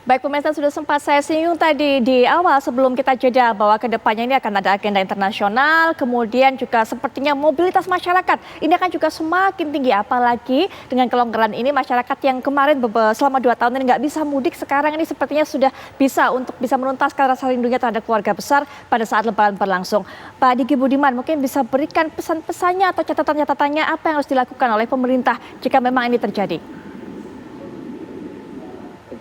Baik, pemirsa, sudah sempat saya singgung tadi di awal sebelum kita jeda bahwa kedepannya ini akan ada agenda internasional, kemudian juga sepertinya mobilitas masyarakat ini akan juga semakin tinggi, apalagi dengan kelonggaran ini masyarakat yang kemarin selama 2 tahun ini nggak bisa mudik, sekarang ini sepertinya sudah bisa untuk bisa menuntaskan rasa rindunya terhadap keluarga besar pada saat Lebaran berlangsung. Pak Diki Budiman mungkin bisa berikan pesan-pesannya atau catatan-catatannya apa yang harus dilakukan oleh pemerintah jika memang ini terjadi.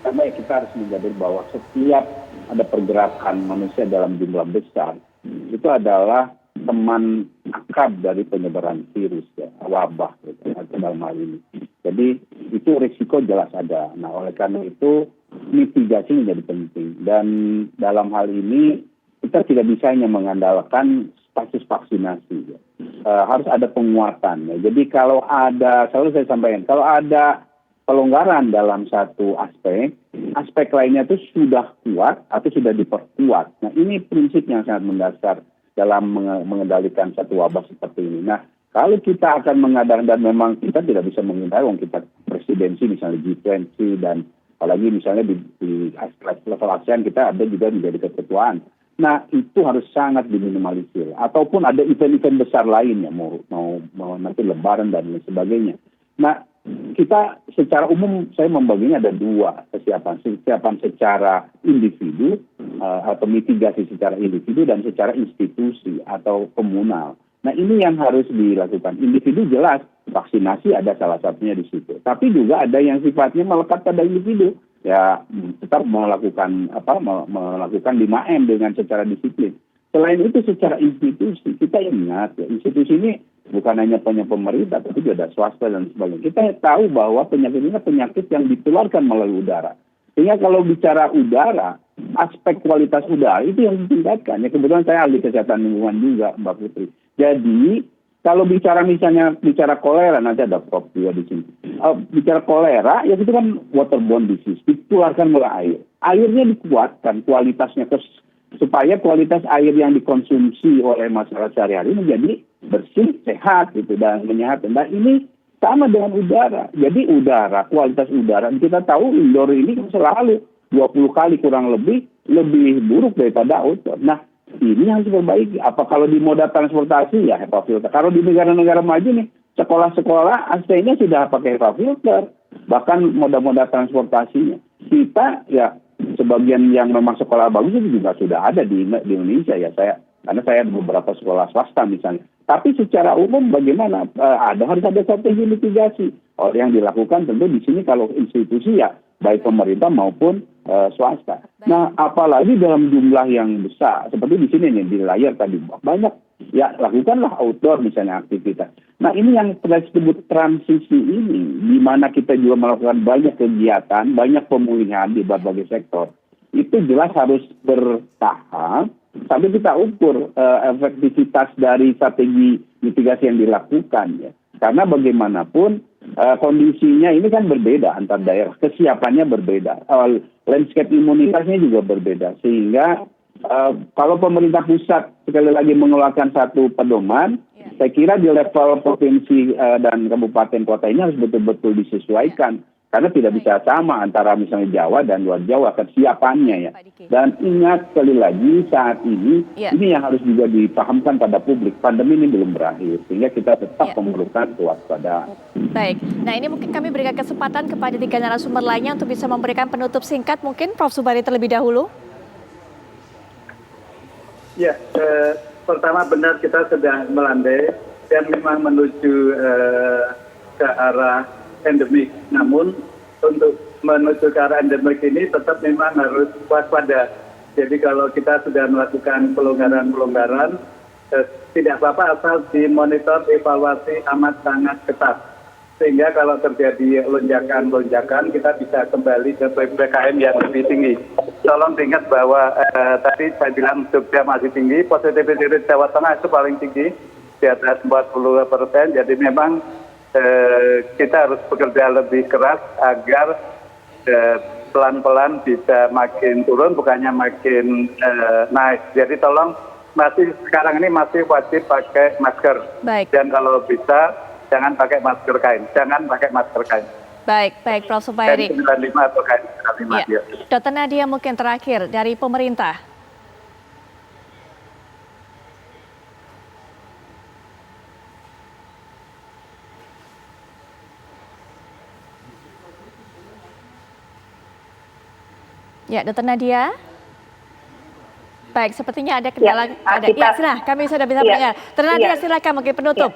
Pertama ya kita harus menyadari bahwa setiap ada pergerakan manusia dalam jumlah besar, itu adalah teman akrab dari penyebaran virus, ya, wabah gitu, dalam hal ini. Jadi itu risiko jelas ada. Nah oleh karena itu mitigasi menjadi penting. Dan dalam hal ini kita tidak bisa hanya mengandalkan basis vaksinasi. Ya. Harus ada penguatan. Ya. Jadi kalau ada, selalu saya sampaikan, kalau ada pelonggaran dalam satu aspek lainnya itu sudah kuat atau sudah diperkuat. Nah ini prinsip yang sangat mendasar dalam mengendalikan satu wabah seperti ini. Nah kalau kita akan mengadakan, dan memang kita tidak bisa menghindari, kita presidensi misalnya G20 dan apalagi misalnya di level ASEAN kita ada juga menjadi keketuaan. Nah itu harus sangat diminimalisir. Ataupun ada event-event besar lainnya, mau nanti Lebaran dan lain sebagainya. Nah kita secara umum saya membaginya ada dua kesiapan secara individu atau mitigasi secara individu dan secara institusi atau komunal. Nah ini yang harus dilakukan. Individu jelas vaksinasi ada salah satunya di situ. Tapi juga ada yang sifatnya melekat pada individu. Ya tetap melakukan 5M dengan secara disiplin. Selain itu secara institusi, kita ingat ya, institusi ini bukan hanya punya pemerintah, tapi juga ada swasta dan sebagainya. Kita tahu bahwa penyakit ini penyakit yang ditularkan melalui udara. Sehingga kalau bicara udara, aspek kualitas udara itu yang ditingkatkan. Ya kebetulan saya ahli kesehatan lingkungan juga, Mbak Putri. Jadi kalau bicara kolera, nanti ada Prof juga di sini. Bicara kolera, ya itu kan waterborne disease, ditularkan melalui air. Airnya dikuatkan, kualitasnya supaya kualitas air yang dikonsumsi oleh masyarakat sehari-hari menjadi bersih, sehat gitu dan menyehatkan. Dan ini sama dengan udara. Jadi kualitas udara kita tahu indoor ini selalu 20 kali kurang lebih buruk daripada outdoor. Nah, ini harus diperbaiki. Apa kalau di moda transportasi ya HEPA filter. Kalau di negara-negara maju nih, sekolah-sekolah AC-nya sudah pakai HEPA filter. Bahkan moda-moda transportasinya. Kita ya sebagian yang memang sekolah bagus itu juga sudah ada di Indonesia ya karena saya ada beberapa sekolah swasta misalnya. Tapi secara umum bagaimana harus ada strategi mitigasi. Yang dilakukan tentu di sini kalau institusi ya baik pemerintah maupun swasta. Nah apalagi dalam jumlah yang besar seperti di sini nih di layar tadi banyak ya lakukanlah outdoor misalnya aktivitas. Nah ini yang kita sebut transisi ini, di mana kita juga melakukan banyak kegiatan, banyak pemulihan di berbagai sektor. Itu jelas harus bertahap, sampai kita ukur efektivitas dari strategi mitigasi yang dilakukan. Ya. Karena bagaimanapun kondisinya ini kan berbeda antar daerah, kesiapannya berbeda, landscape imunitasnya juga berbeda. Sehingga kalau pemerintah pusat sekali lagi mengeluarkan satu pedoman, saya kira di level provinsi dan kabupaten kota ini harus betul-betul disesuaikan. Karena tidak bisa sama antara misalnya Jawa dan luar Jawa kesiapannya ya. Dan ingat sekali lagi saat ini yang harus juga dipahamkan pada publik. Pandemi ini belum berakhir. Sehingga kita tetap memerlukan kewaspadaan. Baik. Nah ini mungkin kami berikan kesempatan kepada 3 narasumber lainnya untuk bisa memberikan penutup singkat. Mungkin Prof. Subari terlebih dahulu. Ya, pertama benar kita sedang melandai dan memang menuju ke arah endemik. Namun untuk menuju ke arah endemik ini tetap memang harus waspada. Jadi kalau kita sudah melakukan pelonggaran, tidak apa-apa asal dimonitor, evaluasi amat sangat ketat. Sehingga kalau terjadi lonjakan kita bisa kembali ke PPKM yang lebih tinggi. Tolong diingat bahwa tadi saya bilang Jogja masih tinggi, positivity rate Jawa Tengah itu paling tinggi, di atas 40%. Jadi memang kita harus bekerja lebih keras agar pelan-pelan bisa makin turun, bukannya makin naik. Jadi tolong sekarang ini masih wajib pakai masker. Baik. Dan kalau bisa jangan pakai masker kain. Baik, baik Prof. Zubairi. N95 atau KN95. Ya. Dr. Nadia mungkin terakhir dari pemerintah. Ya, Dr. Nadia. Baik, sepertinya ada kendala. Kami sudah bisa mendengar. Dr. Nadia, silakan mungkin penutup.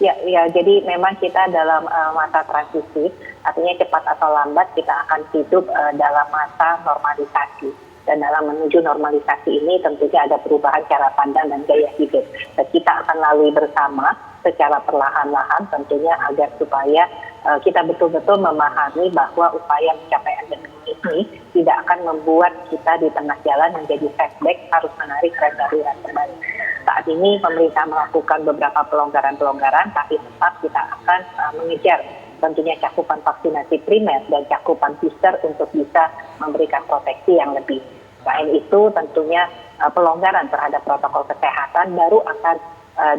Ya, jadi memang kita dalam masa transisi, artinya cepat atau lambat kita akan hidup dalam masa normalisasi. Dan dalam menuju normalisasi ini tentunya ada perubahan cara pandang dan gaya hidup. Dan kita akan lalui bersama secara perlahan-lahan tentunya agar supaya kita betul-betul memahami bahwa upaya mencapai endemi ini tidak akan membuat kita di tengah jalan menjadi setback harus menarik rem darurat kembali. Saat ini pemerintah melakukan beberapa pelonggaran-pelonggaran, tapi tetap kita akan mengejar tentunya cakupan vaksinasi primer dan cakupan booster untuk bisa memberikan proteksi yang lebih. Selain itu tentunya pelonggaran terhadap protokol kesehatan baru akan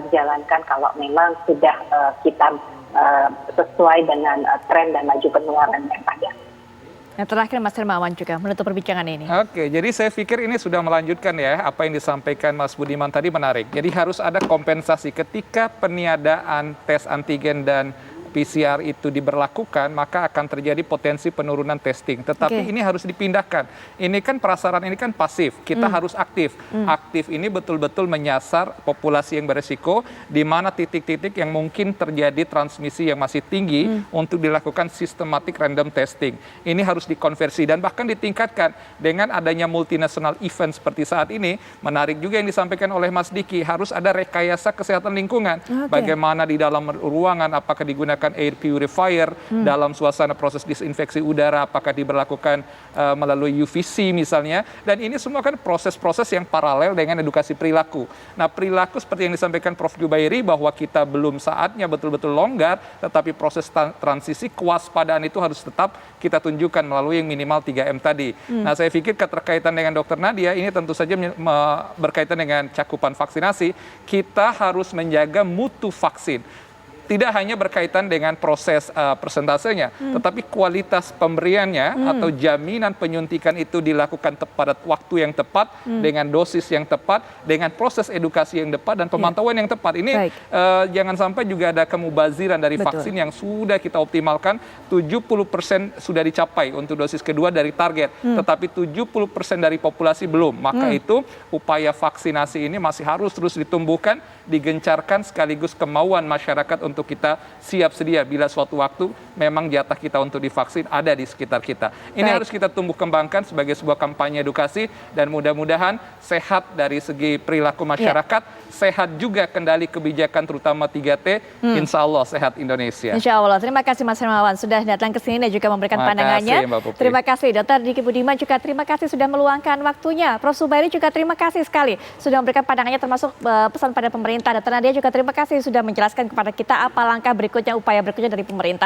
dijalankan kalau memang sudah kita sesuai dengan tren dan laju penularan yang ada. Yang terakhir Mas Hermawan juga menutup perbincangan ini. Oke, jadi saya pikir ini sudah melanjutkan ya apa yang disampaikan Mas Budiman tadi menarik. Jadi harus ada kompensasi ketika peniadaan tes antigen dan PCR itu diberlakukan, maka akan terjadi potensi penurunan testing. Tetapi ini harus dipindahkan. Ini kan prasaran ini kan pasif, kita harus aktif. Aktif ini betul-betul menyasar populasi yang beresiko, di mana titik-titik yang mungkin terjadi transmisi yang masih tinggi untuk dilakukan systematic random testing. Ini harus dikonversi dan bahkan ditingkatkan dengan adanya multinational event seperti saat ini. Menarik juga yang disampaikan oleh Mas Diki, harus ada rekayasa kesehatan lingkungan. Bagaimana di dalam ruangan, apakah digunakan air purifier dalam suasana proses disinfeksi udara, apakah diberlakukan melalui UVC misalnya, dan ini semua kan proses-proses yang paralel dengan edukasi perilaku. Nah, perilaku seperti yang disampaikan Prof. Zubairi bahwa kita belum saatnya betul-betul longgar, tetapi proses transisi kewaspadaan itu harus tetap kita tunjukkan melalui yang minimal 3M tadi. Nah, saya pikir keterkaitan dengan Dr. Nadia ini tentu saja berkaitan dengan cakupan vaksinasi, kita harus menjaga mutu vaksin. Tidak hanya berkaitan dengan proses persentasenya, tetapi kualitas pemberiannya atau jaminan penyuntikan itu dilakukan pada waktu yang tepat, dengan dosis yang tepat, dengan proses edukasi yang tepat, dan pemantauan yang tepat. Ini jangan sampai juga ada kemubaziran dari vaksin yang sudah kita optimalkan, 70% sudah dicapai untuk dosis kedua dari target, tetapi 70% dari populasi belum. Maka itu upaya vaksinasi ini masih harus terus ditumbuhkan, digencarkan, sekaligus kemauan masyarakat untuk kita siap sedia bila suatu waktu memang jatah kita untuk divaksin ada di sekitar kita. Ini harus kita tumbuh kembangkan sebagai sebuah kampanye edukasi, dan mudah-mudahan sehat dari segi perilaku masyarakat, sehat juga kendali kebijakan terutama 3T, insya Allah sehat Indonesia. Insya Allah. Terima kasih Mas Hermawan sudah datang ke sini dan juga memberikan pandangannya. Terima kasih Dr. Diki Budiman, juga terima kasih sudah meluangkan waktunya. Prof. Zubairi juga terima kasih sekali sudah memberikan pandangannya, termasuk pesan pada pemerintah. Dr. Nadia juga terima kasih sudah menjelaskan kepada kita apa langkah berikutnya, upaya berikutnya dari pemerintah.